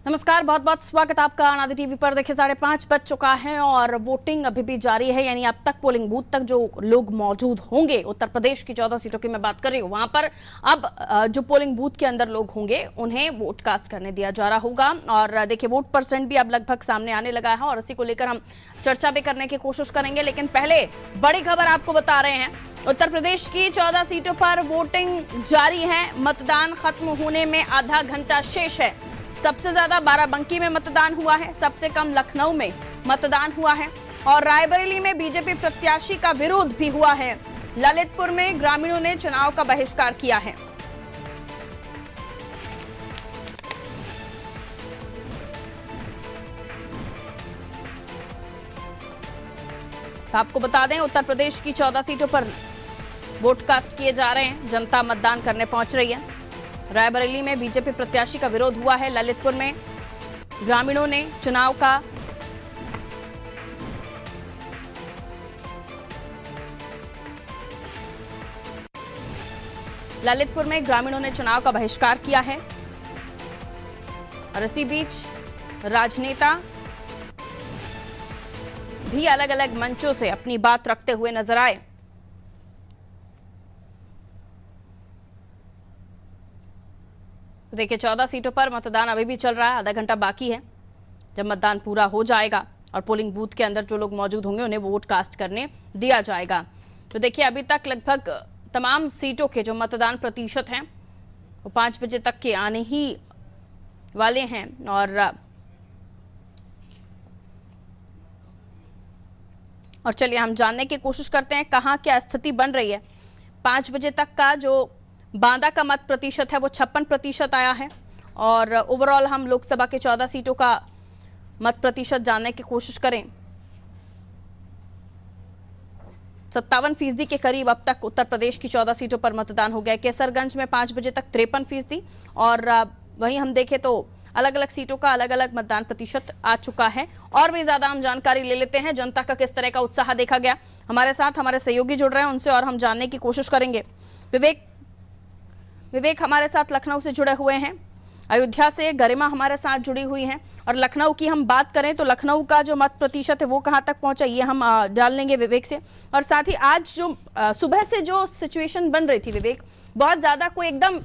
नमस्कार, बहुत बहुत स्वागत आपका आनंद टीवी पर। देखिए 5:30 बज चुका है और वोटिंग अभी भी जारी है, यानी अब तक पोलिंग बूथ तक जो लोग मौजूद होंगे, उत्तर प्रदेश की 14 सीटों की मैं बात कर रही हूँ, वहां पर अब जो पोलिंग बूथ के अंदर लोग होंगे उन्हें वोट कास्ट करने दिया जा रहा होगा। और देखिए वोट परसेंट भी अब लगभग सामने आने लगा है और इसी को लेकर हम चर्चा भी करने की कोशिश करेंगे। लेकिन पहले बड़ी खबर आपको बता रहे हैं, उत्तर प्रदेश की 14 सीटों पर वोटिंग जारी है। मतदान खत्म होने में आधा घंटा शेष है। सबसे ज्यादा बाराबंकी में मतदान हुआ है, सबसे कम लखनऊ में मतदान हुआ है और रायबरेली में बीजेपी प्रत्याशी का विरोध भी हुआ है। ललितपुर में ग्रामीणों ने चुनाव का बहिष्कार किया है। आपको बता दें, उत्तर प्रदेश की 14 सीटों पर वोट कास्ट किए जा रहे हैं, जनता मतदान करने पहुंच रही है। रायबरेली में बीजेपी प्रत्याशी का विरोध हुआ है। ललितपुर में ग्रामीणों ने चुनाव का बहिष्कार किया है। और इसी बीच राजनेता भी अलग अलग मंचों से अपनी बात रखते हुए नजर आए। देखिए 14 सीटों पर मतदान अभी भी चल रहा है, आधा घंटा बाकी है। जब मतदान पूरा हो जाएगा और पोलिंग बूथ के अंदर जो लोग मौजूद होंगे उन्हें वोट कास्ट करने दिया जाएगा। तो देखिए अभी तक लगभग तमाम सीटों के जो मतदान प्रतिशत हैं वो 5 बजे तक के आने ही वाले हैं। और चलिए हम जानने की कोशिश करते हैं कहाँ क्या स्थिति बन रही है। 5 बजे तक का जो बांदा का मत प्रतिशत है वो 56% आया है और ओवरऑल हम लोकसभा के 14 सीटों का मत प्रतिशत जानने की कोशिश करें, 57% के करीब अब तक उत्तर प्रदेश की 14 सीटों पर मतदान हो गया। केसरगंज में 5 बजे तक 53% और वहीं हम देखें तो अलग अलग सीटों का अलग अलग मतदान प्रतिशत आ चुका है। और भी ज्यादा हम जानकारी ले लेते हैं, जनता का किस तरह का उत्साह देखा गया। हमारे साथ हमारे सहयोगी जुड़ रहे हैं, उनसे और हम जानने की कोशिश करेंगे। विवेक हमारे साथ लखनऊ से जुड़े हुए हैं, अयोध्या से गरिमा हमारे साथ जुड़ी हुई हैं। और लखनऊ की हम बात करें तो लखनऊ का जो मत प्रतिशत है वो कहां तक पहुंचा, ये हम डाल लेंगे विवेक से। और साथ ही आज जो सुबह से जो सिचुएशन बन रही थी विवेक, बहुत ज्यादा कोई एकदम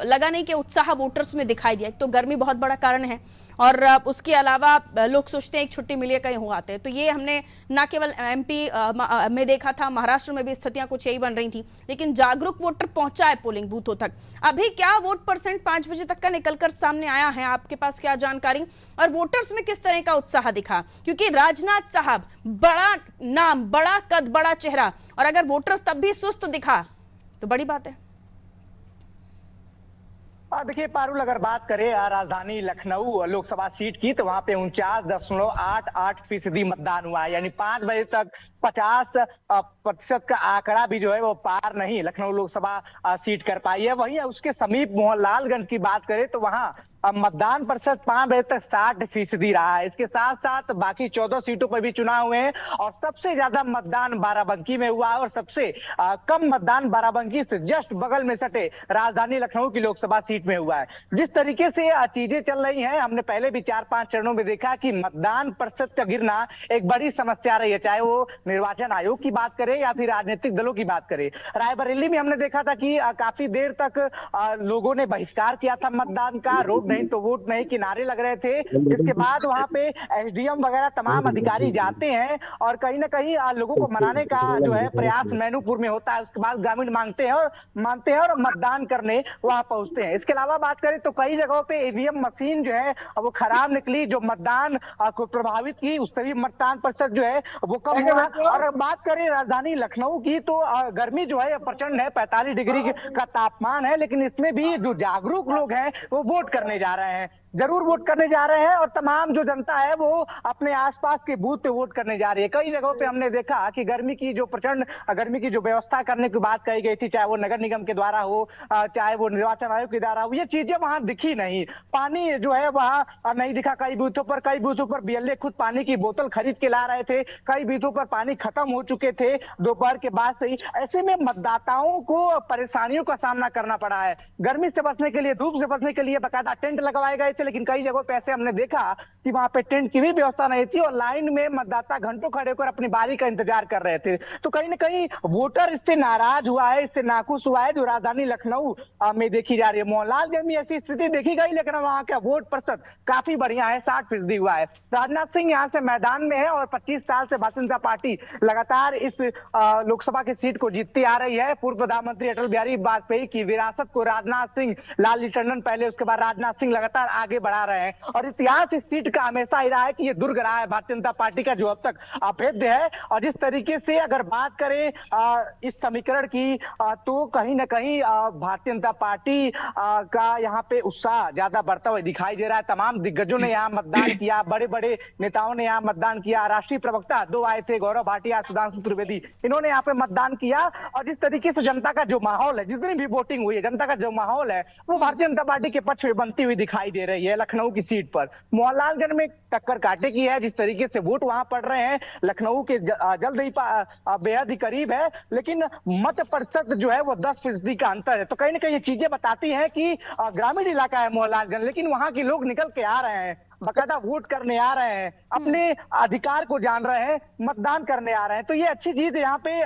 लगा नहीं कि उत्साह वोटर्स में दिखाई दिया। एक तो गर्मी बहुत बड़ा कारण है और उसके अलावा लोग सोचते हैं एक छुट्टी मिली है कहीं हो आते हैं। तो ये हमने न केवल एमपी में देखा था, महाराष्ट्र में भी स्थितियां कुछ यही बन रही थी। लेकिन जागरूक वोटर पहुंचा है पोलिंग बूथों तक। अभी क्या वोट परसेंट 5 बजे तक का निकलकर सामने आया है, आपके पास क्या जानकारी? और वोटर्स में किस तरह का उत्साह दिखा? क्योंकि राजनाथ साहब बड़ा नाम, बड़ा कद, बड़ा चेहरा, और अगर वोटर्स तब भी सुस्त दिखा तो बड़ी बात है। देखिए पारुल, अगर बात करें राजधानी लखनऊ लोकसभा सीट की तो वहां पे 49.88% मतदान हुआ है। यानी 5 बजे तक 50% का आंकड़ा भी जो है वो पार नहीं लखनऊ लोकसभा सीट कर पाई है। वहीं उसके समीप मोहनलालगंज की बात करें तो वहां मतदान प्रतिशत 5 बजे तक 60% रहा है। इसके साथ साथ बाकी 14 सीटों पर भी चुनाव हुए हैं और सबसे ज्यादा मतदान बाराबंकी में हुआ है और सबसे कम मतदान बाराबंकी से जस्ट बगल में सटे राजधानी लखनऊ की लोकसभा सीट में हुआ है। जिस तरीके से चीजें चल रही हैं, हमने पहले भी 4-5 चरणों में देखा कि मतदान प्रतिशत का गिरना एक बड़ी समस्या रही है, चाहे वो निर्वाचन आयोग की बात करें या फिर राजनीतिक दलों की बात करें। रायबरेली में हमने देखा था कि काफी देर तक लोगों ने बहिष्कार किया था मतदान का, रोड नहीं तो वोट नहीं के नारे लग रहे थे। इसके बाद वहां पे एसडीएम वगैरह तमाम अधिकारी जाते हैं और कहीं ना कहीं लोगों को मनाने का जो है प्रयास मैनपुर में होता है। उसके बाद ग्रामीण मानते हैं और मतदान करने वहां पहुंचते हैं। इसके अलावा बात करें तो कई जगहों पे ईवीएम मशीन जो है वो खराब निकली, जो मतदान को प्रभावित की, उससे भी मतदान प्रतिशत जो है वो कम हुआ। और बात करें राजधानी लखनऊ की तो गर्मी जो है प्रचंड है, 45 डिग्री का तापमान है, लेकिन इसमें भी जो जागरूक लोग हैं वो वोट करने जा रहे हैं, जरूर वोट करने जा रहे हैं। और तमाम जो जनता है वो अपने आसपास के बूथ पे वोट करने जा रही है। कई जगहों पे हमने देखा कि गर्मी की जो प्रचंड गर्मी की जो व्यवस्था करने की बात कही गई थी, चाहे वो नगर निगम के द्वारा हो, चाहे वो निर्वाचन आयोग के द्वारा हो, ये चीजें वहां दिखी नहीं। पानी जो है वहां नहीं दिखा कई बूथों पर बीएलए खुद पानी की बोतल खरीद के ला रहे थे, कई बूथों पर पानी खत्म हो चुके थे दोपहर के बाद से ही। ऐसे में मतदाताओं को परेशानियों का सामना करना पड़ा है। गर्मी से बचने के लिए, धूप से बचने के लिए बाकायदा टेंट लगवाए गए थे, लेकिन कई जगहों पे ऐसे हमने देखा कि वहां पे टेंट की भी व्यवस्था नहीं थी और लाइन में मतदाता घंटों खड़े होकर अपनी बारी का इंतजार कर रहे थे। तो कहीं ना कहीं वोटर इससे नाराज हुआ है, इससे नाखुश हुआ है, जो राजधानी लखनऊ में देखी जा रही है। मोहनलालगंज में ऐसी स्थिति देखी गई, लेकिन वहां का वोट प्रतिशत काफी बढ़िया है, 60% हुआ है। राजनाथ सिंह यहाँ से मैदान में है और 25 साल से भारतीय जनता पार्टी लगातार इस लोकसभा की सीट को जीतती आ रही है। पूर्व प्रधानमंत्री अटल बिहारी वाजपेयी की विरासत को राजनाथ सिंह, लालजी टंडन पहले, उसके बाद राजनाथ सिंह लगातार आगे बढ़ा रहे हैं और इतिहास इस सीट का हमेशा ही रहा है कि ये दुर्ग रहा है भारतीय जनता पार्टी का, जो अब तक अभेद्य है। और जिस तरीके से अगर बात करें इस समीकरण की तो कहीं ना कहीं भारतीय जनता पार्टी का यहाँ पे उत्साह ज्यादा बढ़ता हुआ दिखाई दे रहा है। तमाम दिग्गजों ने यहाँ मतदान किया, बड़े बड़े नेताओं ने यहाँ मतदान किया। राष्ट्रीय प्रवक्ता 2 आए थे, गौरव भाटिया, सुधांशु त्रिवेदी, इन्होंने यहाँ पे मतदान किया। और जिस तरीके से जनता का जो माहौल है, जितनी भी वोटिंग हुई है, जनता का जो माहौल है वो भारतीय जनता पार्टी के पक्ष में बनती हुई दिखाई दे रही है। लखनऊ की सीट पर मोहनलालगंज में टक्कर कांटे की है, जिस तरीके से वोट वहां पड़ रहे हैं लखनऊ के जल्द ही बेहद ही करीब है, लेकिन मत प्रतिशत जो है वो 10% का अंतर है। तो कहीं ना कहीं ये चीजें बताती हैं कि ग्रामीण इलाका है मोहनलालगंज, लेकिन वहां के लोग निकल के आ रहे हैं, बकायदा वोट करने आ रहे हैं, अपने अधिकार को जान रहे हैं, मतदान करने आ रहे हैं। तो ये अच्छी चीज यहाँ पे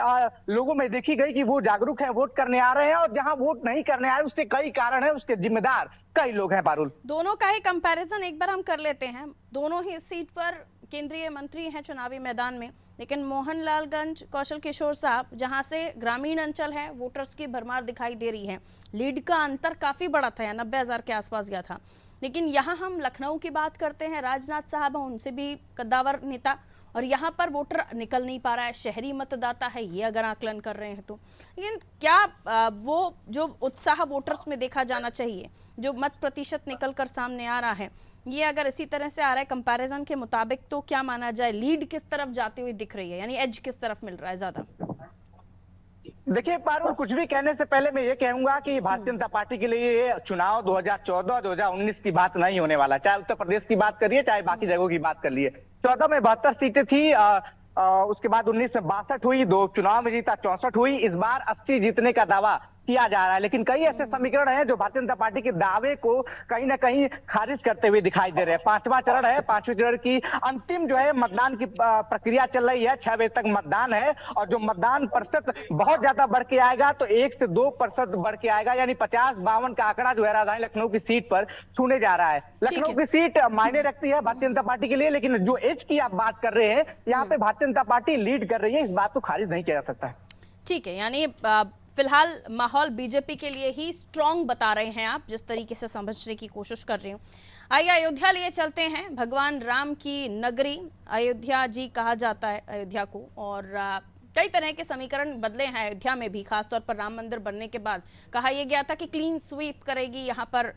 लोगों में देखी गई कि वो जागरूक है, वोट करने आ रहे हैं। और जहां वोट नहीं करने आए उसके कई कारण है, उसके जिम्मेदार कई लोग हैं। पारुल, दोनों का ही कंपैरिजन एक बार हम कर लेते हैं। दोनों ही सीट पर केंद्रीय मंत्री हैं चुनावी मैदान में, लेकिन मोहनलालगंज कौशल किशोर साहब, जहां से ग्रामीण अंचल है, वोटर्स की भरमार दिखाई दे रही है। लीड का अंतर काफी बड़ा था, 90,000 के आसपास गया था। लेकिन यहाँ हम लखनऊ की बात करते हैं, राजनाथ साहब हैं, उनसे भी कद्दावर नेता, और यहाँ पर वोटर निकल नहीं पा रहा है, शहरी मतदाता है ये अगर आकलन कर रहे हैं तो। लेकिन क्या वो जो उत्साह वोटर्स में देखा जाना चाहिए, जो मत प्रतिशत निकल कर सामने आ रहा है, ये अगर इसी तरह से आ रहा है कंपैरिजन के मुताबिक, तो क्या माना जाए, लीड किस तरफ जाती हुई दिख रही है, यानी एज किस तरफ मिल रहा है ज्यादा? देखिए पारुल, कुछ भी कहने से पहले मैं ये कहूंगा कि भारतीय जनता पार्टी के लिए ये चुनाव 2014-2019 की बात नहीं होने वाला। चाहे उत्तर प्रदेश की बात करिए, चाहे बाकी जगहों की बात कर लिए। 14 में 72 सीटें थी, उसके बाद 19 में 62 हुई, 2 चुनाव में जीता 64 हुई। इस बार 80 जीतने का दावा किया जा रहा है, लेकिन कई ऐसे समीकरण हैं जो भारतीय जनता पार्टी के दावे को कहीं ना कहीं खारिज करते हुए दिखाई दे रहे हैं। 5वां चरण है, 5वें चरण की अंतिम जो है मतदान की प्रक्रिया चल रही है। 6 बजे तक मतदान है और जो मतदान प्रतिशत बहुत ज्यादा बढ़ के आएगा तो 1 से 2% बढ़ के आएगा, यानी 50-52 का आंकड़ा जो है राजधानी लखनऊ की सीट पर छूने जा रहा है। लखनऊ की सीट मायने रखती है भारतीय जनता पार्टी के लिए, लेकिन जो एज की आप बात कर रहे हैं, यहाँ पे भारतीय जनता पार्टी लीड कर रही है, इस बात को खारिज नहीं किया जा सकता। ठीक है, यानी फिलहाल माहौल बीजेपी के लिए ही स्ट्रॉन्ग बता रहे हैं आप, जिस तरीके से समझने की कोशिश कर रही हूँ। आइए अयोध्या लिए चलते हैं। भगवान राम की नगरी अयोध्या जी कहा जाता है अयोध्या को, और कई तरह के समीकरण बदले हैं अयोध्या में भी, खासतौर पर राम मंदिर बनने के बाद कहा यह गया था कि क्लीन स्वीप करेगी, यहाँ पर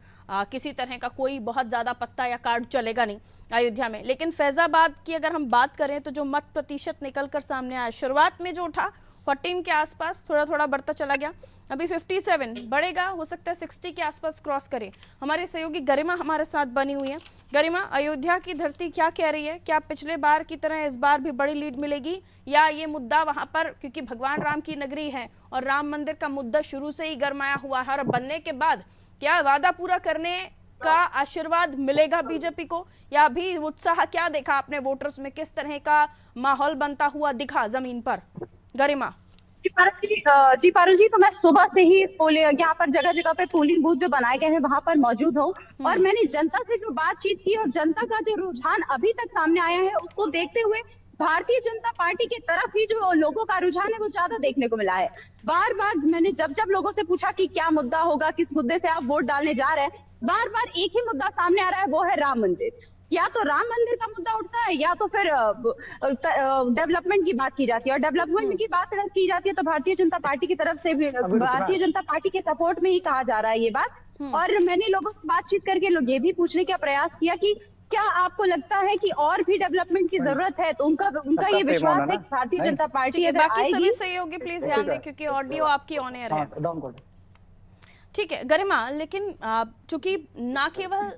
किसी तरह का कोई बहुत ज़्यादा पत्ता या कार्ड चलेगा नहीं अयोध्या में। लेकिन फैजाबाद की अगर हम बात करें तो जो मत प्रतिशत निकल कर सामने आया, शुरुआत में जो उठा 14 के आसपास, थोड़ा थोड़ा बढ़ता चला गया, अभी 57 बढ़ेगा, हो सकता है 60 के आसपास क्रॉस करे। हमारे सहयोगी गरिमा हमारे साथ बनी हुई है। गरिमा, अयोध्या की धरती क्या कह रही है? क्या पिछले बार की तरह इस बार भी बड़ी लीड मिलेगी, या ये मुद्दा वहां पर, क्योंकि भगवान राम की नगरी है और राम मंदिर का मुद्दा शुरू से ही गरमाया हुआ है, और बनने के बाद क्या वादा पूरा करने का आशीर्वाद मिलेगा बीजेपी को, या अभी उत्साह क्या देखा आपने वोटर्स में, किस तरह का माहौल बनता हुआ दिखा जमीन पर? गरिमा जी पारुल जी, तो मैं सुबह से ही यहाँ पर जगह जगह पे पोलिंग बूथ जो बनाए गए हैं वहां पर मौजूद हूँ, और मैंने जनता से जो बातचीत की और जनता का जो रुझान अभी तक सामने आया है, उसको देखते हुए भारतीय जनता पार्टी की तरफ ही जो लोगों का रुझान है वो ज्यादा देखने को मिला है। बार बार मैंने जब जब लोगों से पूछा कि क्या मुद्दा होगा, किस मुद्दे से आप वोट डालने जा रहे हैं, बार बार एक ही मुद्दा सामने आ रहा है, वो है राम मंदिर। या तो राम मंदिर का मुद्दा उठता है, या तो फिर डेवलपमेंट की बात की जाती है, और डेवलपमेंट की बात अगर की जाती है तो भारतीय जनता पार्टी की तरफ से भी भारतीय जनता पार्टी के सपोर्ट में ही कहा जा रहा है ये बात। और मैंने लोगों से बातचीत करके लोग ये भी पूछने का प्रयास किया कि क्या आपको लगता है कि और भी डेवलपमेंट की जरूरत है, तो उनका ये विश्वास है कि भारतीय जनता पार्टी बाकी सभी सहयोगी प्लीज ध्यान दें, क्योंकि ऑडियो आपकी ऑन एयर है। ठीक है गरिमा, लेकिन चूंकि ना केवल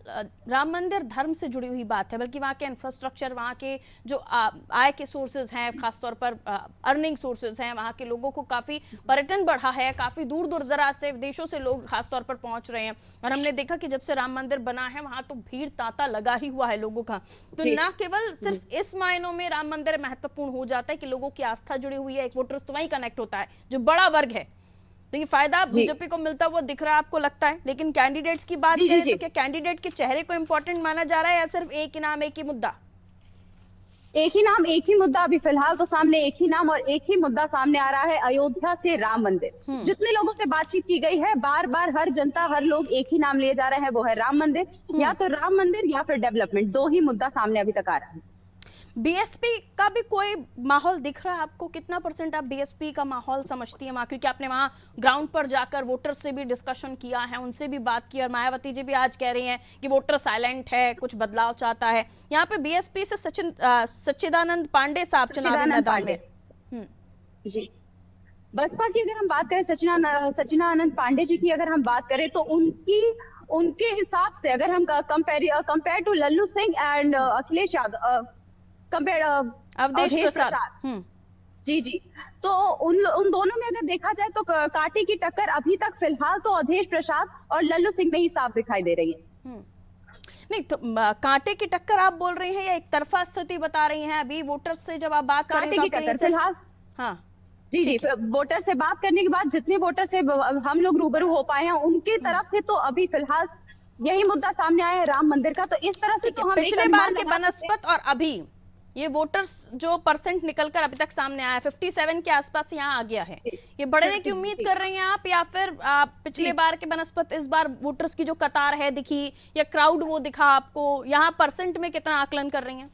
राम मंदिर धर्म से जुड़ी हुई बात है, बल्कि वहाँ के इंफ्रास्ट्रक्चर, वहाँ के जो आय के सोर्सेज हैं, खासतौर पर अर्निंग सोर्सेज हैं, वहाँ के लोगों को काफ़ी पर्यटन बढ़ा है, काफ़ी दूर दूर दराज से विदेशों से लोग खासतौर पर पहुँच रहे हैं। और हमने देखा कि जब से राम मंदिर बना है वहाँ तो भीड़ तांता लगा ही हुआ है लोगों का। तो ना केवल सिर्फ इस मायनों में राम मंदिर महत्वपूर्ण हो जाता है कि लोगों की आस्था जुड़ी हुई है, एक वोटर तो वहीं कनेक्ट होता है जो बड़ा वर्ग है, तो ये फायदा बीजेपी को मिलता हुआ दिख रहा है, आपको लगता है? लेकिन कैंडिडेट्स की बात करें तो क्या कैंडिडेट के चेहरे को इंपॉर्टेंट माना जा रहा है या सिर्फ एक ही नाम, एक ही मुद्दा? एक ही नाम, एक ही मुद्दा। अभी फिलहाल तो सामने एक ही नाम और एक ही मुद्दा सामने आ रहा है, अयोध्या से राम मंदिर। जितने लोगों से बातचीत की गई है, बार बार हर जनता, हर लोग एक ही नाम लिए जा रहे हैं, वो है राम मंदिर। या तो राम मंदिर या फिर डेवलपमेंट, दो ही मुद्दा सामने अभी तक आ रहा है। बीएसपी का भी कोई माहौल दिख रहा है आपको? कितना % आप बीएसपी का माहौल समझती है वहां, क्योंकि आपने वहां ग्राउंड पर जाकर वोटर्स से भी डिस्कशन किया है, उनसे भी बात की, और मायावती जी भी आज कह रही हैं कि वोटर साइलेंट है, कुछ बदलाव चाहता है। यहाँ पे बीएसपी से सच्चिदानंद पांडे साहब चुनावी मैदान में। जी, बसपा की अगर हम बात करें, सच्चिदानंद पांडे जी की अगर हम बात करें, तो उनके हिसाब से अगर हम compare to Lallu Singh and Akhilesh Yadav, Awadhesh Prasad, ji ji, तो उन दोनों में अगर देखा जाए तो कांटे की टक्कर अभी तक फिलहाल तो अवधेश प्रसाद और लल्लू सिंह में ही साफ दिखाई दे रही है। नहीं तो कांटे की टक्कर आप बोल रही हैं या एक तरफा स्थिति बता रही हैं? अभी वोटर्स से जब आप बात करें तो टक्कर फिलहाल, हाँ जी, वोटर से बात करने के बाद जितने वोटर से हम लोग रूबरू हो पाए हैं, उनकी तरफ से तो अभी फिलहाल यही मुद्दा सामने आया है, राम मंदिर का। तो इस तरह से तो हम पिछले बार के बनस्पत और अभी ये वोटर्स जो % निकलकर अभी तक सामने आया है, 57 के आसपास यहाँ आ गया है, ये बढ़ने की उम्मीद कर रही हैं आप, या फिर पिछले बार के बनस्पत इस बार वोटर्स की जो कतार है दिखी या क्राउड वो दिखा आपको, यहाँ % में कितना आकलन कर रही हैं?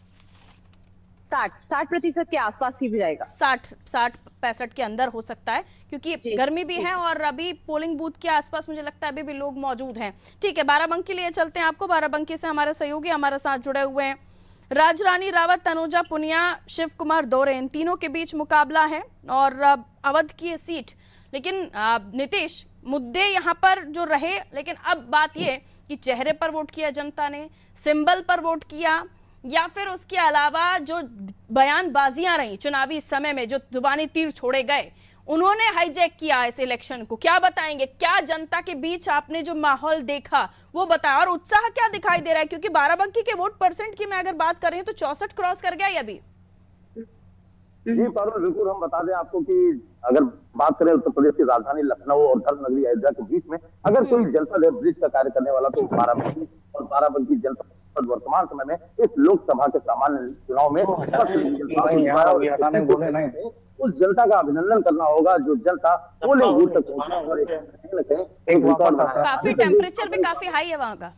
60% के आसपास ही भी जाएगा। 60-65 के अंदर हो सकता है, क्योंकि गर्मी भी है और अभी पोलिंग बूथ के आसपास मुझे लगता है अभी भी लोग मौजूद हैं। ठीक है, बाराबंकी लिए चलते हैं आपको। बाराबंकी से हमारे सहयोगी हमारे साथ जुड़े हुए हैं, राजरानी रावत, तनुजा पुनिया, शिव कुमार दौरे, इन तीनों के बीच मुकाबला है और अवध की सीट। लेकिन नीतीश, मुद्दे यहाँ पर जो रहे, लेकिन अब बात ये कि चेहरे पर वोट किया जनता ने, सिंबल पर वोट किया, या फिर उसके अलावा जो बयानबाजियां रही चुनावी समय में, जो जुबानी तीर छोड़े गए, उन्होंने हाईजैक किया इस इलेक्शन को। क्या बताएंगे, क्या जनता के बीच आपने जो माहौल देखा वो बताया, और उत्साह क्या दिखाई दे रहा है? क्योंकि बाराबंकी के वोट % की मैं अगर बात कर रही हूँ तो 64 क्रॉस कर गया ये अभी। जी पारुल, बिल्कुल हम बता दें आपको कि अगर बात करें उत्तर प्रदेश की राजधानी लखनऊ और धर्म नगरी अयोध्या के बीच में अगर कोई जनपद है ब्रिज का कार्य करने वाला, तो बाराबंकी, और बाराबंकी जनपद वर्तमान समय में इस लोकसभा के सामान्य चुनाव में उस जनता का अभिनंदन करना होगा जो जनता पोलिंग बूथ तक पहुंचा। काफी टेम्परेचर भी काफी हाई है वहां का।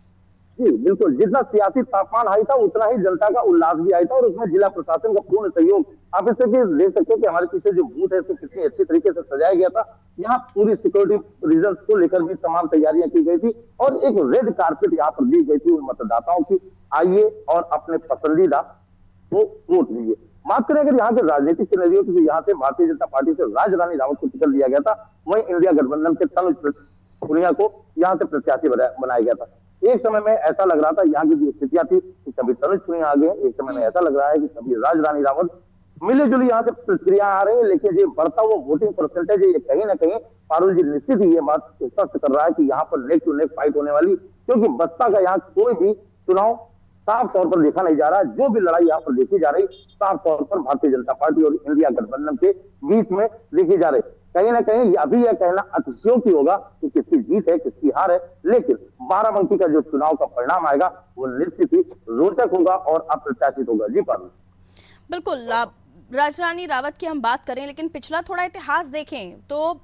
जी बिल्कुल, जितना सियासी तापमान हाई था उतना ही जनता का उल्लास भी आई था, और उसमें जिला प्रशासन का पूर्ण सहयोग। आप इससे देख सकते हैं कि हमारे पीछे जो बूथ है इसको कितनी अच्छी तरीके से सजाया गया था। यहाँ पूरी सिक्योरिटी रीजंस को लेकर भी तमाम तैयारियां की गई थी, और एक रेड कारपेट यहाँ पर दी गई थी उन मतदाताओं की, आइए और अपने पसंदीदा को वोट दीजिए। बात करें अगर यहाँ के राजनीतिक सिनेरियो की, यहाँ से भारतीय जनता पार्टी से राजरानी रावत को टिकट दिया गया था, वहीं इंडिया गठबंधन के तनुज पुनिया को यहाँ से प्रत्याशी बनाया गया था। एक समय में ऐसा लग रहा था, यहाँ की जो स्थितियां थी कि कभी तनुज पुनिया आ गए, एक समय में ऐसा लग रहा है कि कभी राजरानी रावत, मिली जुली यहाँ से प्रतिक्रिया आ रही है। लेकिन ये बढ़ता हुआ वोटिंग % ये कहीं ना कहीं पारुल जी निश्चित ही ये बात स्पष्ट कर रहा है कि यहाँ पर नेक टू नेक फाइट होने वाली, क्योंकि बसपा का यहाँ कोई भी चुनाव साफ तौर पर देखा नहीं जा रहा। जो भी लड़ाई यहाँ पर देखी जा रही साफ तौर पर भारतीय जनता पार्टी और इंडिया गठबंधन के बीच में देखी जा रही। कहीं ना कहीं अभी यह कहना अतिशयोक्ति होगा कि किसकी जीत है किसकी हार है, लेकिन बाराबंकी का जो चुनाव का परिणाम आएगा वो निश्चित ही रोचक होगा और अप्रत्याशित होगा। जी पारुल, बिल्कुल। राजरानी रावत की हम बात करें, लेकिन पिछला थोड़ा इतिहास देखें तो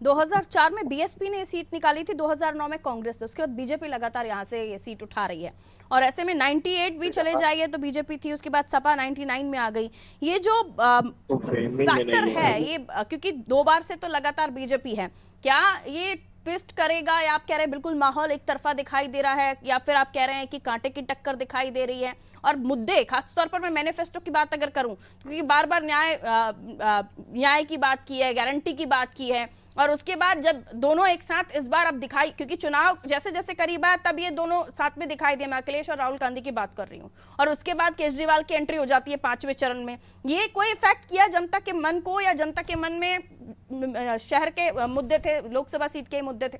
2004 में बीएसपी ने सीट निकाली थी, 2009 में कांग्रेस से, उसके बाद बीजेपी लगातार यहाँ से ये सीट उठा रही है। और ऐसे में 98 भी चले जाइए तो बीजेपी थी, उसके बाद सपा 99 में आ गई। ये जो फैक्टर है ये, क्योंकि 2 बार से तो लगातार बीजेपी है, क्या ये ट्विस्ट करेगा, या आप कह रहे हैं बिल्कुल माहौल एक तरफा दिखाई दे रहा है, या फिर आप कह रहे हैं कि कांटे की टक्कर दिखाई दे रही है? और मुद्दे खासतौर पर मैं मैनिफेस्टो की बात अगर करूं, क्योंकि बार बार न्याय की बात की है, गारंटी की बात की है, और उसके बाद जब दोनों एक साथ इस बार अब दिखाई, क्योंकि चुनाव जैसे जैसे करीब आया तब ये दोनों साथ में दिखाई दिए, मैं अखिलेश और राहुल गांधी की बात कर रही हूँ, और उसके बाद केजरीवाल की एंट्री हो जाती है 5वें चरण में। ये कोई इफेक्ट किया जनता के मन को, या जनता के मन में शहर के मुद्दे थे, लोकसभा सीट के मुद्दे थे?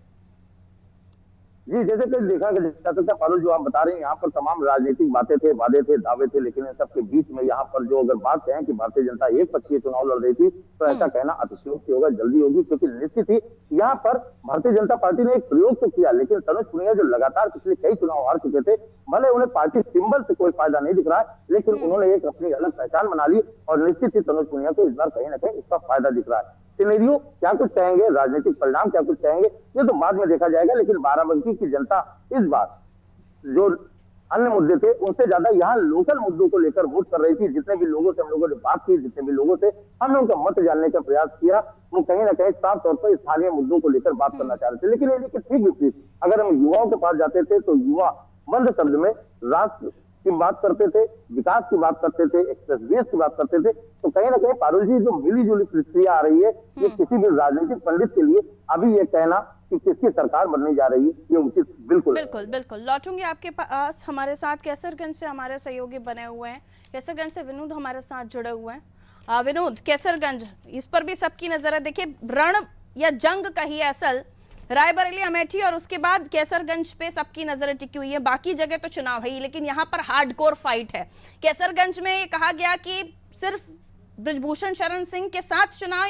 जी, जैसे कि देखा जा सकता है पारुल, जो आप बता रहे हैं, यहाँ पर तमाम राजनीतिक बातें थे, वादे थे, दावे थे, लेकिन इन सबके बीच में यहाँ पर जो अगर बात कहें कि भारतीय जनता एक पक्षीय चुनाव लड़ रही थी, तो ऐसा कहना अतिशयोक्ति होगा, जल्दी होगी, क्योंकि निश्चित ही यहाँ पर भारतीय जनता पार्टी ने एक प्रयोग तो किया, लेकिन तनुज पुनिया जो लगातार पिछले कई चुनाव हार चुके थे, भले उन्हें पार्टी सिंबल से कोई फायदा नहीं दिख रहा है, लेकिन उन्होंने एक अपनी अलग पहचान बना ली, और निश्चित ही तनुज पुनिया को इस बार कहीं ना कहीं उसका फायदा दिख रहा है। सिनेरियो क्या कुछ कहेंगे, राजनीतिक परिणाम क्या कुछ कहेंगे, ये तो बाद में देखा जाएगा, लेकिन बाराबंकी की जनता इस बार जो अन्य मुद्दे थे उनसे ज्यादा यहाँ लोकल मुद्दों को लेकर वोट कर रही थी। जितने भी लोगों से हम लोगों ने बात की, जितने भी लोगों से हमने उनका मत जानने का प्रयास किया, वो कहीं ना कहीं साफ तौर पर स्थानीय मुद्दों को लेकर बात करना चाह रहे थे। लेकिन इनके ठीक विपरीत अगर हम युवाओं के पास जाते थे, तो युवा बंद शब्द में राष्ट्र की बात करते थे, विकास की बात करते थे, एक्सप्रेस वेज की बात करते थे। तो कहीं ना कहीं पारुल जी, जो मिली जुली प्रतिक्रिया आ रही है, ये किसी भी राजनीतिक पंडित के लिए अभी ये कहना कि किसकी सरकार बनने जा रही है, ये उचित बिल्कुल बिल्कुल लौटूंगी आपके पास। हमारे साथ केसरगंज से हमारे सहयोगी बने हुए हैं, केसरगंज से विनोद हमारे साथ जुड़े हुए हैं। विनोद, केसरगंज, इस पर भी सबकी नजर है। देखिए, रण या जंग कहिए असल रायबरेली, अमेठी और उसके बाद केसरगंज पे सबकी नजरें टिकी हुई है। बाकी जगह तो चुनाव है ही, लेकिन यहाँ पर हार्डकोर फाइट है। केसरगंज में कहा गया कि सिर्फ ब्रिजभूषण शरण सिंह के साथ चुनाव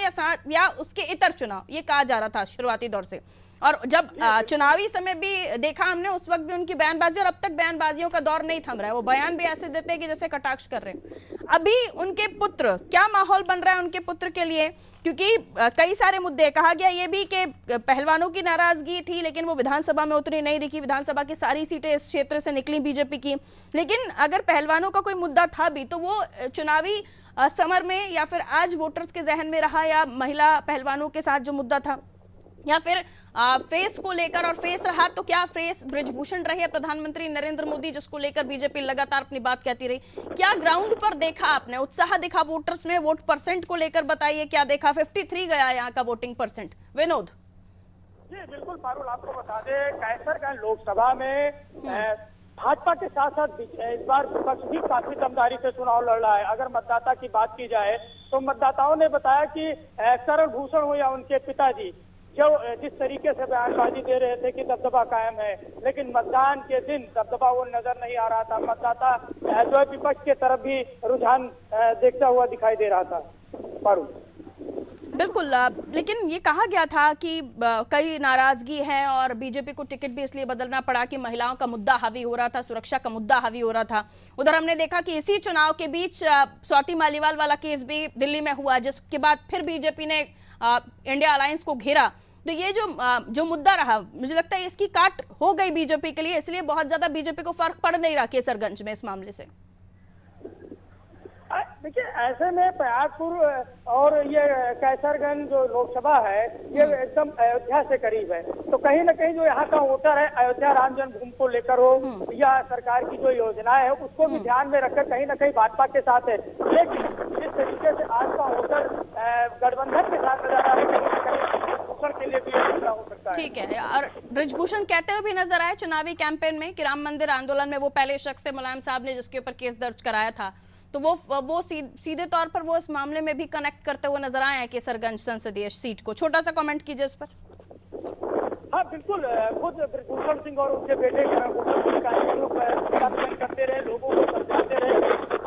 या उसके इतर चुनाव, ये कहा जा रहा था शुरुआती दौर से। और जब चुनावी समय भी देखा हमने, उस वक्त भी उनकी बयानबाजी, और अब तक बयानबाजियों का दौर नहीं थम रहा है। वो बयान भी ऐसे देते हैं कि जैसे कटाक्ष कर रहे हैं। अभी उनके पुत्र, क्या माहौल बन रहा है उनके पुत्र के लिए? क्योंकि कई सारे मुद्दे, कहा गया ये भी कि पहलवानों की नाराजगी थी, लेकिन वो विधानसभा में उतरी नहीं दिखी। विधानसभा की सारी सीटें इस क्षेत्र से निकली बीजेपी की। लेकिन अगर पहलवानों का कोई मुद्दा था भी, तो वो चुनावी समर में या फिर आज वोटर्स के जहन में रहा, या महिला पहलवानों के साथ जो मुद्दा था, या फिर फेस को लेकर, और फेस रहा तो क्या फेस ब्रिजभूषण रहे प्रधानमंत्री नरेंद्र मोदी, जिसको लेकर बीजेपी लगातार अपनी बात कहती रही। क्या ग्राउंड पर देखा आपने? उत्साह दिखा वोटर्स में? वोट परसेंट को लेकर बताइए क्या देखा? 53 गया यहाँ का वोटिंग परसेंट। विनोद जी बिल्कुल पारुल, आपको बता दें, कैसरगंज लोकसभा में भाजपा के साथ साथ इस बार विपक्ष भी काफी दमदारी से चुनाव लड़ रहा है। अगर मतदाता की बात की जाए तो मतदाताओं ने बताया कि करण भूषण हो या उनके पिताजी, जो जिस तरीके से बयानबाजी दे रहे थे कि दबदबा कायम है, लेकिन मतदान के दिन दबदबा वो नजर नहीं आ रहा था। मतदाता जो है विपक्ष के तरफ भी रुझान देखता हुआ दिखाई दे रहा था। पारुल बिल्कुल, लेकिन ये कहा गया था कि कई नाराजगी है और बीजेपी को टिकट भी इसलिए बदलना पड़ा कि महिलाओं का मुद्दा हावी हो रहा था, सुरक्षा का मुद्दा हावी हो रहा था। उधर हमने देखा कि इसी चुनाव के बीच स्वाति मालीवाल वाला केस भी दिल्ली में हुआ, जिसके बाद फिर बीजेपी ने इंडिया अलायंस को घेरा। तो ये जो मुद्दा रहा, मुझे लगता है इसकी काट हो गई बीजेपी के लिए, इसलिए बहुत ज्यादा बीजेपी को फर्क पड़ नहीं रहा केसरगंज में इस मामले से। देखिए, ऐसे में प्रयागपुर और ये कैसरगंज जो लोकसभा है, ये एकदम अयोध्या से करीब है। तो कहीं ना कहीं जो यहाँ का वोटर है, अयोध्या राम जन्मभूमि को लेकर हो या सरकार की जो योजनाएं है, उसको भी ध्यान में रखकर कहीं ना कहीं भाजपा के साथ है। लेकिन जिस तरीके से आज का वोटर गठबंधन के साथ नजर आ रहा है, के लिए भी हो सकता है। ठीक है, और ब्रिजभूषण कहते हुए भी नजर आए चुनावी कैंपेन में कि राम मंदिर आंदोलन में वो पहले शख्स थे, मुलायम साहब ने, जिसके ऊपर केस दर्ज कराया था। तो वो सीधे तौर पर वो इस मामले में भी कनेक्ट करते हुए नजर आए हैं केसरगंज संसदीय सीट को। छोटा सा कमेंट कीजिए इस पर। हाँ बिल्कुल, खुद ब्रिजभूषण सिंह और उनके बेटे करते रहे, लोगों को समझाते रहे,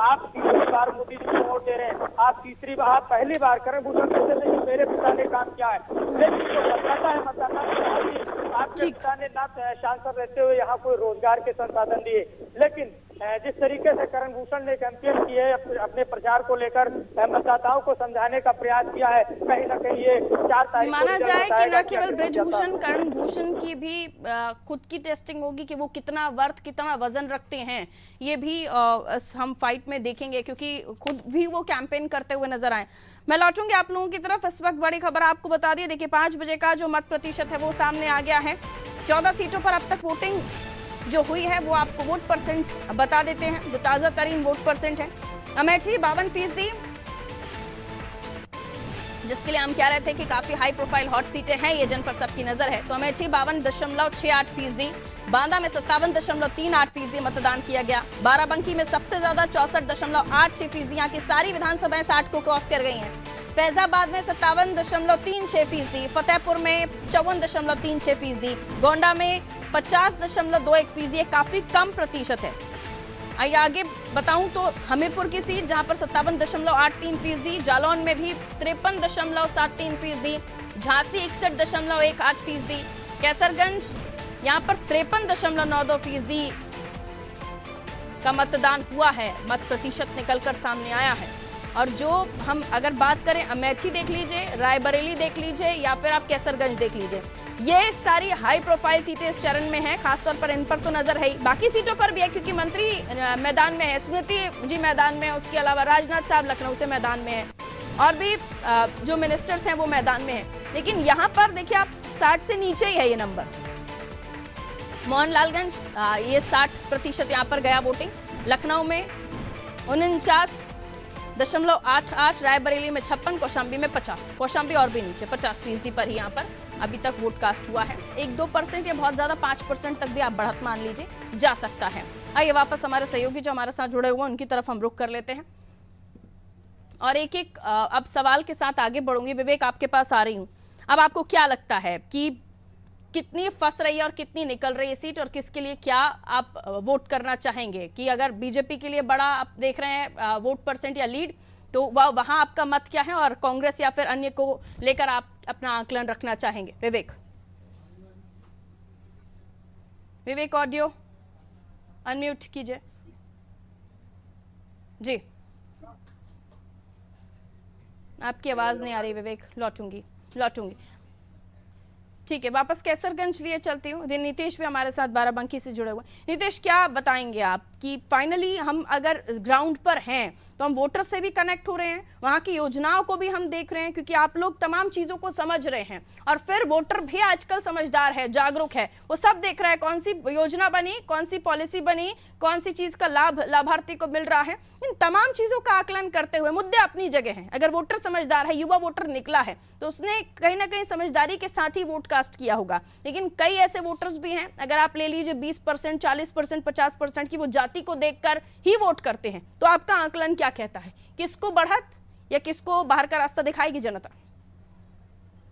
आप तीसरी बार मोदी जी को वोट दे रहे हैं, आप पहली बार करण भूषण कहते थे कि मेरे पिता ने काम किया है। लेकिन जो मतदाता है, मतदाता आपके पिता ने ना सांसद रहते हुए यहाँ कोई रोजगार के संसाधन दिए, लेकिन जिस तरीके से करण भूषण ने कैंपेन की है, अपने प्रचार को लेकर मतदाताओं को समझाने का प्रयास किया है, कहीं ना कहीं ये 4 तारीख माना जाए कि न केवल ब्रिजभूषण, करण भूषण की भी खुद की टेस्टिंग होगी कि वो कितना वर्थ, कितना वजन रखते हैं, ये भी हम फाइट में देखेंगे, क्योंकि खुद भी वो कैंपेन करते हुए नजर आए। मैं लौटूंगी आप लोगों की तरफ। इस वक्त बड़ी खबर आपको बता दी, देखिए 5 बजे का जो मत प्रतिशत है वो सामने आ गया है। 14 सीटों पर अब तक वोटिंग जो हुई है वो आपको वोट परसेंट बता देते हैं, जो ताजा तरीन वोट परसेंट है। अमेठी 52%, जिसके लिए हम कह रहे थे कि काफी हाई प्रोफाइल हॉट सीटें हैं, ये जिन पर सबकी नजर है। तो अमेठी 52.68%, बांदा में 57.38% मतदान किया गया। बाराबंकी में सबसे ज्यादा 64.86%, यहाँ की सारी विधानसभाएं 60 को क्रॉस कर गई हैं। फैजाबाद में 57.36%, फतेहपुर में 54.36%, गोंडा में 50.21%, काफी कम प्रतिशत है। आइए आगे बताऊं तो हमीरपुर की सीट जहां पर 57.83%, जालौन में भी 53.73%, झांसी 61.18%, कैसरगंज यहां पर 53.92% का मतदान हुआ है, मत प्रतिशत निकलकर सामने आया है। और जो हम अगर बात करें, अमेठी देख लीजिए, रायबरेली देख लीजिए, या फिर आप कैसरगंज देख लीजिए, ये सारी हाई प्रोफाइल सीटें इस चरण में हैं। खासतौर पर इन पर तो नजर है ही, बाकी सीटों पर भी है, क्योंकि मंत्री मैदान में है, स्मृति जी मैदान में है, उसके अलावा राजनाथ साहब लखनऊ से मैदान में है, और भी जो मिनिस्टर्स हैं वो मैदान में है। लेकिन यहाँ पर देखिए आप 60 से नीचे ही है ये नंबर। मोहनलालगंज ये 60% यहाँ पर गया वोटिंग, लखनऊ में 49.88, रायबरेली में 56, कौशाम्बी में 50, कौशाम्बी और भी नीचे 50% पर ही यहाँ पर अभी तक वोट कास्ट हुआ है। 1-2% या बहुत ज्यादा 5% तक भी आप बढ़त मान लीजिए जा सकता है। आइए वापस हमारे सहयोगी जो हमारे साथ जुड़े हुए हैं उनकी तरफ हम रुख कर लेते हैं और एक एक अब सवाल के साथ आगे बढ़ूंगी। विवेक, आपके पास आ रही हूँ। अब आपको क्या लगता है कि कितनी फंस रही है और कितनी निकल रही है सीट, और किसके लिए क्या आप वोट करना चाहेंगे? कि अगर बीजेपी के लिए बड़ा आप देख रहे हैं वोट परसेंट या लीड, तो वहां आपका मत क्या है, और कांग्रेस या फिर अन्य को लेकर आप अपना आकलन रखना चाहेंगे? विवेक ऑडियो अनम्यूट कीजिए जी, आपकी आवाज नहीं आ रही विवेक। लौटूंगी ठीक है, वापस कैसरगंज लिए चलती हूँ। नीतीश भी हमारे साथ बाराबंकी से जुड़े हुए। नीतीश, क्या बताएंगे आप कि फाइनली हम अगर ग्राउंड पर हैं तो हम वोटर से भी कनेक्ट हो रहे हैं, वहाँ की योजनाओं को भी हम देख रहे हैं, क्योंकि आप लोग तमाम चीज़ों को समझ रहे हैं, और फिर वोटर भी आजकल समझदार है, जागरूक है, वो सब देख रहा है कौन सी योजना बनी, कौन सी पॉलिसी बनी, कौन सी चीज़ का लाभ लाभार्थी को मिल रहा है। इन तमाम चीज़ों का आकलन करते हुए मुद्दे अपनी जगह हैं। अगर वोटर समझदार है, युवा वोटर निकला है, तो उसने कहीं ना कहीं समझदारी के साथ ही वोट कास्ट किया होगा। लेकिन कई ऐसे वोटर्स भी हैं, अगर आप ले लीजिए 20%, 40%, 50% की, वो जाति को देखकर ही वोट करते हैं। तो आपका आकलन क्या कहता है, किसको बढ़त या किसको बाहर का रास्ता दिखाएगी जनता?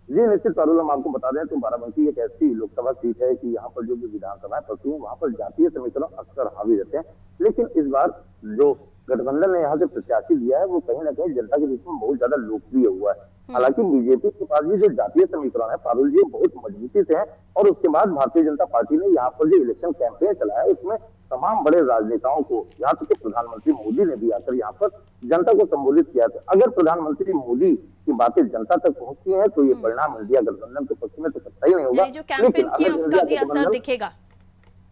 जी निश्चित पारुल, हम आपको बता दें तो बाराबंकी एक ऐसी लोकसभा सीट है कि यहाँ पर जो भी विधानसभाएं पड़ती हैं वहां पर जातीय समीकरण अक्सर हावी रहते हैं। लेकिन इस बार जो गठबंधन ने यहाँ से प्रत्याशी दिया है वो कहीं ना कहीं जनता के बीच में बहुत ज्यादा लोकप्रिय हुआ है। हालांकि बीजेपी के पास भी जो जातीय समीकरण है पारुल जी बहुत मजबूती से है, और उसके बाद भारतीय जनता पार्टी ने यहाँ पर जो इलेक्शन कैंपेन चलाया उसमें तमाम बड़े राजनेताओं को, यहाँ तक प्रधानमंत्री मोदी ने भी आकर यहाँ पर जनता को संबोधित किया था। अगर प्रधानमंत्री मोदी की बातें जनता तक पहुंचती है तो ये परिणाम इंडिया गठबंधन के पक्ष में तो सही नहीं होगा। जो कैंपेन किया उसका भी असर दिखेगा।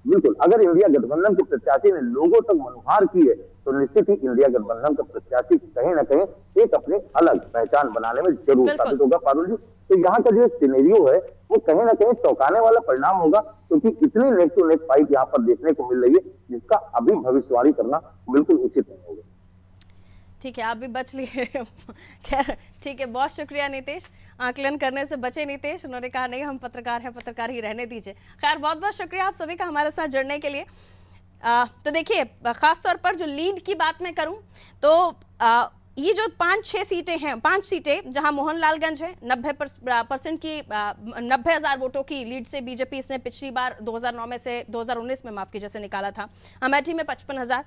बिल्कुल, अगर इंडिया गठबंधन के प्रत्याशी ने लोगों तक मनोहार की है तो निश्चित ही इंडिया गठबंधन का प्रत्याशी कहीं ना कहीं एक अपने अलग पहचान बनाने में जरूर साबित होगा पारुल जी। तो यहाँ का जो सिनेरियो है वो कहीं ना कहीं चौंकाने वाला परिणाम होगा, क्योंकि इतनी नेक टू नेक फाइट यहाँ पर देखने को मिल रही है जिसका अभी भविष्यवाणी करना बिल्कुल उचित नहीं होगा। ठीक है, आप भी बच लिए। खैर ठीक है, बहुत शुक्रिया नीतीश, आकलन करने से बचे नीतीश। उन्होंने कहा नहीं हम पत्रकार हैं, पत्रकार ही रहने दीजिए। खैर बहुत बहुत शुक्रिया आप सभी का हमारे साथ जुड़ने के लिए। तो देखिए, खास तौर पर जो लीड की बात मैं करूं तो ये जो 5-6 सीटें हैं, 5 सीटें जहां मोहनलालगंज है, 90% की 90,000 वोटों की लीड से बीजेपी इसने पिछली बार 2009 में से 2019 में माफ कीजिए से निकाला था। अमेठी में 55,000,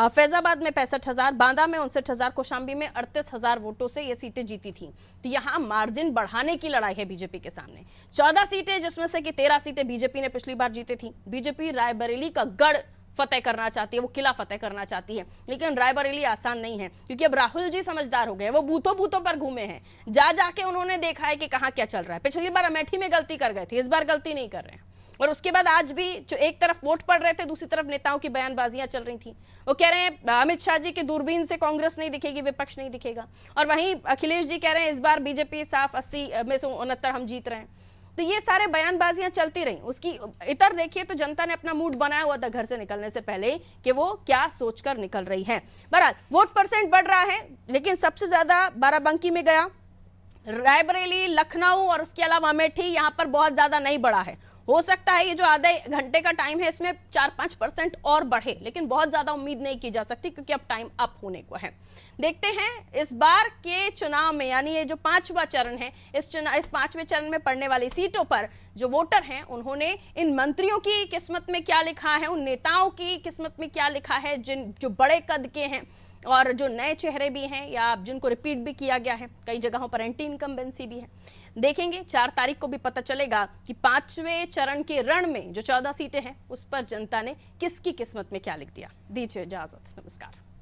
फैजाबाद में 65,000, बांदा में 59,000, कौशाम्बी में 38,000 वोटों से ये सीटें जीती थी। तो यहाँ मार्जिन बढ़ाने की लड़ाई है बीजेपी के सामने। 14 सीटें जिसमें से कि 13 सीटें बीजेपी ने पिछली बार जीती थी। बीजेपी रायबरेली का गढ़ फतेह करना चाहती है, वो किला फतेह करना चाहती है। लेकिन रायबरेली आसान नहीं है, क्योंकि अब राहुल जी समझदार हो गए, वो बूथों बूथों पर घूमे हैं, जा जाके उन्होंने देखा है कि कहाँ क्या चल रहा है। पिछली बार अमेठी में गलती कर गए थे, इस बार गलती नहीं कर रहे हैं। और उसके बाद आज भी जो एक तरफ वोट पड़ रहे थे, दूसरी तरफ नेताओं की बयानबाजियां चल रही थी। वो कह रहे हैं अमित शाह जी की दूरबीन से कांग्रेस नहीं दिखेगी, विपक्ष नहीं दिखेगा। और वहीं अखिलेश जी कह रहे हैं इस बार बीजेपी साफ 80 में से 69 हम जीत रहे हैं। तो ये सारे बयानबाजियां चलती रही। उसकी इतर देखिए तो जनता ने अपना मूड बनाया हुआ था घर से निकलने से पहले कि वो क्या सोचकर निकल रही है। बहरहाल वोट परसेंट बढ़ रहा है, लेकिन सबसे ज्यादा बाराबंकी में गया, रायबरेली, लखनऊ और उसके अलावा अमेठी, यहां पर बहुत ज्यादा नहीं बढ़ा है। हो सकता है ये जो आधे घंटे का टाइम है इसमें 4-5% और बढ़े, लेकिन बहुत ज्यादा उम्मीद नहीं की जा सकती, क्योंकि अब टाइम अप होने को है। देखते हैं इस बार के चुनाव में, यानी ये जो 5वां चरण है, इस 5वें चरण में पड़ने वाली सीटों पर जो वोटर हैं उन्होंने इन मंत्रियों की किस्मत में क्या लिखा है, उन नेताओं की किस्मत में क्या लिखा है, जो बड़े कद के हैं और जो नए चेहरे भी हैं या जिनको रिपीट भी किया गया है, कई जगहों पर एंटी इनकम्बेंसी भी है। देखेंगे 4 तारीख को भी पता चलेगा कि 5वें चरण के रण में जो 14 सीटें हैं उस पर जनता ने किसकी किस्मत में क्या लिख दिया। दीजिए इजाजत, नमस्कार।